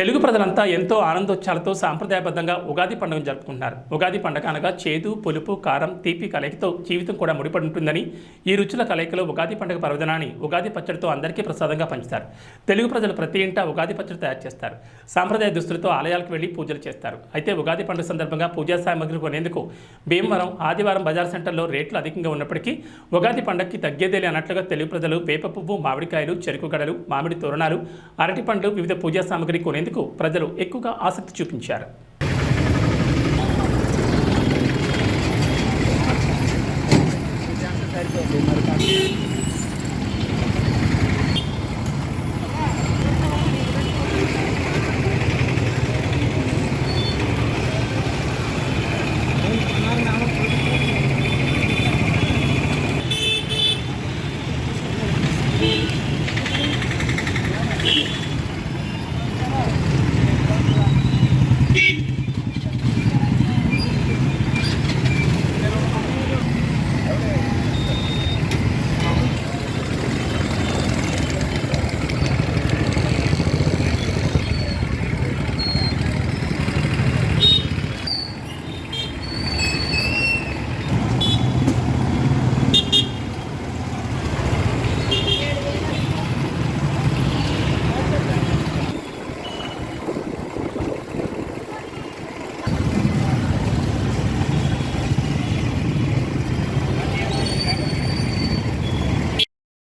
తెలుగు ప్రజలంతా ఎంతో ఆనందోత్సాహాలతో సాంప్రదాయబద్ధంగా ఉగాది పండుగను జరుపుకుంటున్నారు. ఉగాది పండుగ అనగా చేదు, పులుపు, కారం, తీపి కలయికతో జీవితం కూడా ముడిపడి ఉంటుందని, ఈ రుచుల కలయికలో ఉగాది పండుగ పర్వదినాన్ని ఉగాది పచ్చడితో అందరికీ ప్రసాదంగా పంచుతారు. తెలుగు ప్రజలు ప్రతి ఇంటా ఉగాది పచ్చడి తయారు చేస్తారు. సాంప్రదాయ దుస్తులతో ఆలయాలకు వెళ్లి పూజలు చేస్తారు. అయితే ఉగాది పండుగ సందర్భంగా పూజా సామాగ్రి కొనేందుకు భీమవరం, ఆదివారం బజార్ సెంటర్లో రేట్లు అధికంగా ఉన్నప్పటికీ ఉగాది పండుగకి తగ్గేదేలే అన్నట్లుగా తెలుగు ప్రజలు వేప పువ్వు, మామిడికాయలు, చెరుకు గడలు, మామిడి తోరణాలు, అరటి పండ్లు, వివిధ పూజా సామాగ్రి కొనేందుకు ప్రజలు ఎక్కువగా ఆసక్తి చూపించారు.